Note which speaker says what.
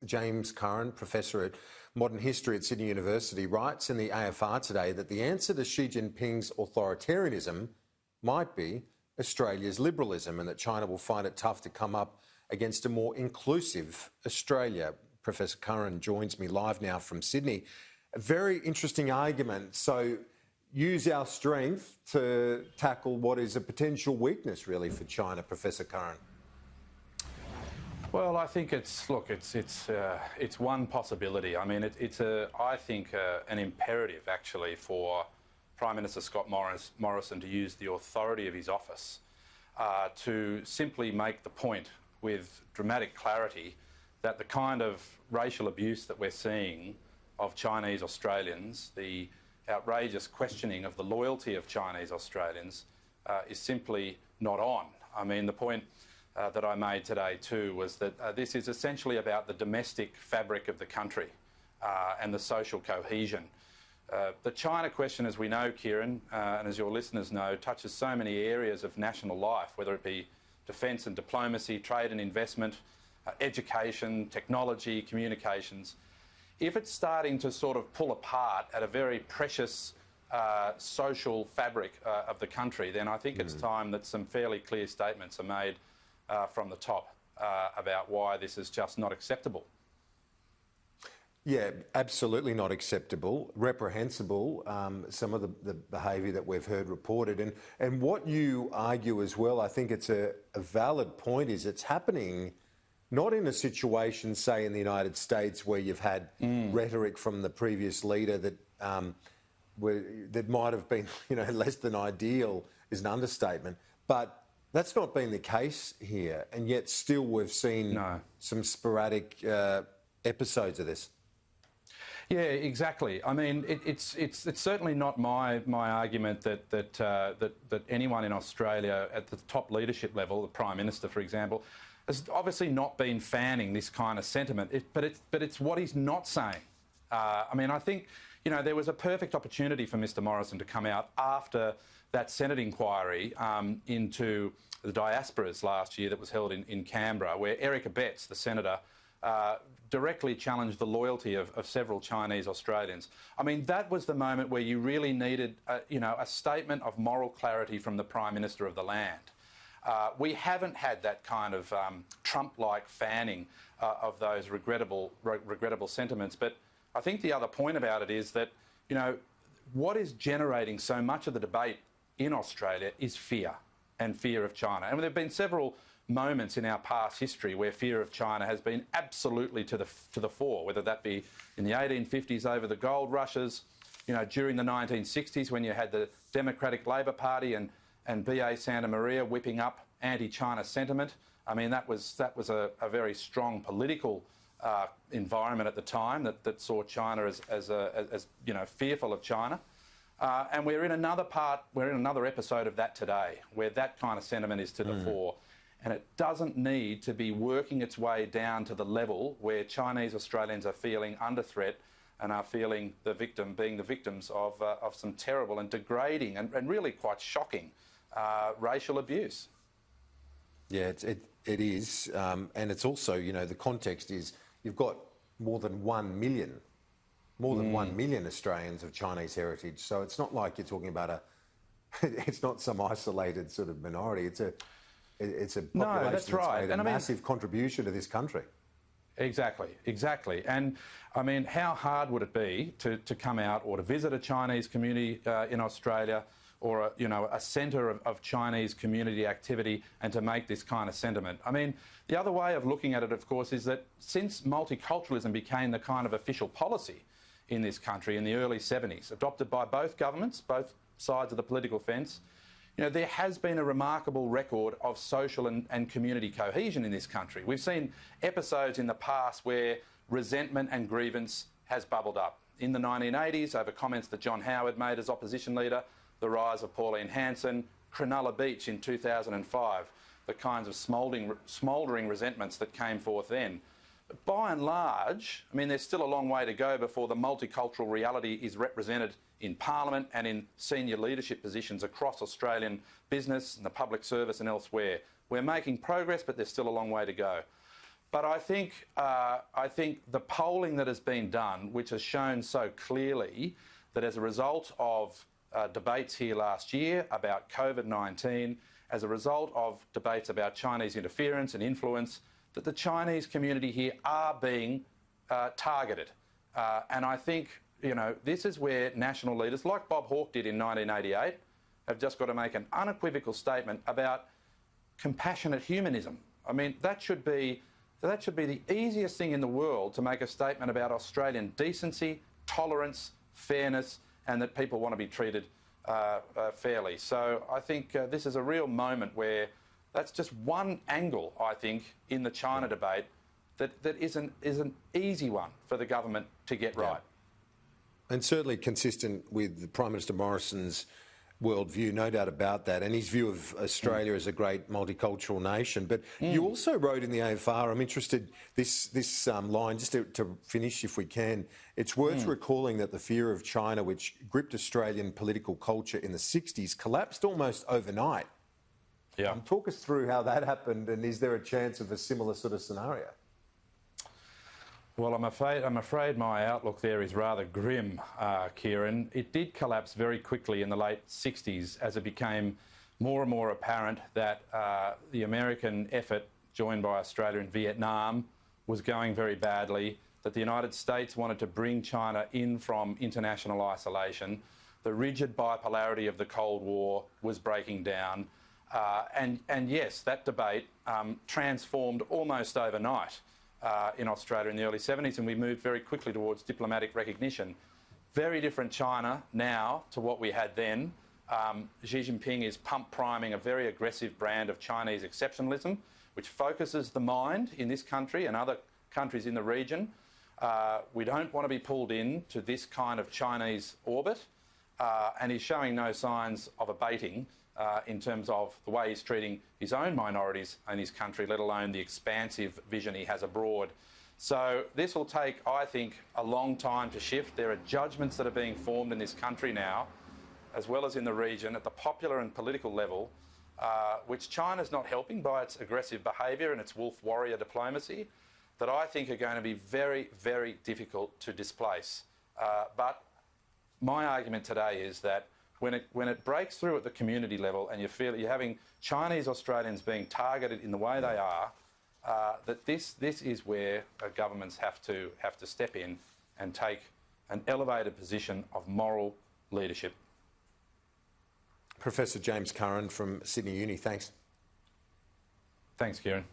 Speaker 1: James Curran, Professor at Modern History at Sydney University, writes in the AFR today that the answer to Xi Jinping's authoritarianism might be Australia's liberalism, and that China will find it tough to come up against a more inclusive Australia. Professor Curran joins me live now from Sydney. A very interesting argument. So use our strength to tackle what is a potential weakness, really, for China, Professor Curran.
Speaker 2: Well, I think it's one possibility. I mean, it's an imperative actually for Prime Minister Scott Morrison to use the authority of his office to simply make the point with dramatic clarity that the kind of racial abuse that we're seeing of Chinese Australians, the outrageous questioning of the loyalty of Chinese Australians is simply not on. I mean, the point that I made today too was that this is essentially about the domestic fabric of the country and the social cohesion. The China question, as we know, Kieran, and as your listeners know, touches so many areas of national life, whether it be defence and diplomacy, trade and investment, education, technology, communications. If it's starting to sort of pull apart at a very precious social fabric of the country, then I think it's time that some fairly clear statements are made from the top about why this is just not acceptable.
Speaker 1: Yeah, absolutely not acceptable, reprehensible, some of the behaviour that we've heard reported. And what you argue as well, I think it's a valid point, is it's happening not in a situation, say, in the United States where you've had rhetoric from the previous leader that that might have been, less than ideal is an understatement. But that's not been the case here, and yet still we've seen some sporadic episodes of this.
Speaker 2: Yeah, exactly. I mean, it's certainly not my argument that anyone in Australia at the top leadership level, the Prime Minister, for example, has obviously not been fanning this kind of sentiment. But it's what he's not saying. I mean, I think there was a perfect opportunity for Mr. Morrison to come out after that Senate inquiry into the diasporas last year that was held in Canberra, where Eric Abetz, the senator, directly challenged the loyalty of several Chinese Australians. I mean, that was the moment where you really needed, a statement of moral clarity from the Prime Minister of the land. We haven't had that kind of Trump-like fanning of those regrettable sentiments. But I think the other point about it is that, what is generating so much of the debate in Australia is fear, and fear of China. And there have been several moments in our past history where fear of China has been absolutely to the fore, whether that be in the 1850s over the gold rushes, during the 1960s when you had the Democratic Labor Party and B.A. Santa Maria whipping up anti-China sentiment. I mean, that was a very strong political environment at the time that saw China as fearful of China. And we're in another episode of that today, where that kind of sentiment is to the fore. And it doesn't need to be working its way down to the level where Chinese Australians are feeling under threat and are feeling being the victims of some terrible and degrading and really quite shocking racial abuse.
Speaker 1: Yeah, it is. And it's also, the context is you've got more than 1 million Australians of Chinese heritage. So it's not like you're talking about it's not some isolated sort of minority. It's a population that's made a massive contribution to this country.
Speaker 2: Exactly. And I mean, how hard would it be to come out or to visit a Chinese community in Australia, or a centre of Chinese community activity, and to make this kind of sentiment? I mean, the other way of looking at it, of course, is that since multiculturalism became the kind of official policy in this country in the early 70s, adopted by both governments, both sides of the political fence, there has been a remarkable record of social and community cohesion in this country. We've seen episodes in the past where resentment and grievance has bubbled up. In the 1980s, over comments that John Howard made as opposition leader, the rise of Pauline Hanson, Cronulla Beach in 2005, the kinds of smouldering resentments that came forth then. But by and large, I mean, there's still a long way to go before the multicultural reality is represented in Parliament and in senior leadership positions across Australian business and the public service and elsewhere. We're making progress, but there's still a long way to go. But I think the polling that has been done, which has shown so clearly that as a result of debates here last year about COVID-19, as a result of debates about Chinese interference and influence, that the Chinese community here are being targeted. And I think, you know, this is where national leaders, like Bob Hawke did in 1988, have just got to make an unequivocal statement about compassionate humanism. I mean, that should be the easiest thing in the world, to make a statement about Australian decency, tolerance, fairness, and that people want to be treated fairly. So I think this is a real moment where that's just one angle, I think, in the China debate that is an easy one for the government to get right.
Speaker 1: And certainly consistent with Prime Minister Morrison's worldview, no doubt about that, and his view of Australia as a great multicultural nation. But you also wrote in the AFR, I'm interested, this line, just to finish if we can, it's worth recalling that the fear of China, which gripped Australian political culture in the 60s, collapsed almost overnight.
Speaker 2: Yeah.
Speaker 1: Talk us through how that happened, and is there a chance of a similar sort of scenario?
Speaker 2: Well, I'm afraid my outlook there is rather grim, Kieran. It did collapse very quickly in the late 60s as it became more and more apparent that the American effort, joined by Australia and Vietnam, was going very badly, that the United States wanted to bring China in from international isolation. The rigid bipolarity of the Cold War was breaking down. And yes, that debate transformed almost overnight in Australia in the early 70s, and we moved very quickly towards diplomatic recognition. Very different China now to what we had then. Xi Jinping is pump-priming a very aggressive brand of Chinese exceptionalism, which focuses the mind in this country and other countries in the region. We don't want to be pulled into this kind of Chinese orbit, and he's showing no signs of abating in terms of the way he's treating his own minorities in his country, let alone the expansive vision he has abroad. So this will take, I think, a long time to shift. There are judgments that are being formed in this country now, as well as in the region, at the popular and political level, which China's not helping by its aggressive behaviour and its wolf warrior diplomacy, that I think are going to be very, very difficult to displace. But my argument today is that when it breaks through at the community level and you feel that you're having Chinese Australians being targeted in the way they are, that this is where governments have to step in and take an elevated position of moral leadership.
Speaker 1: Professor James Curran from Sydney Uni, thanks.
Speaker 2: Thanks, Kieran.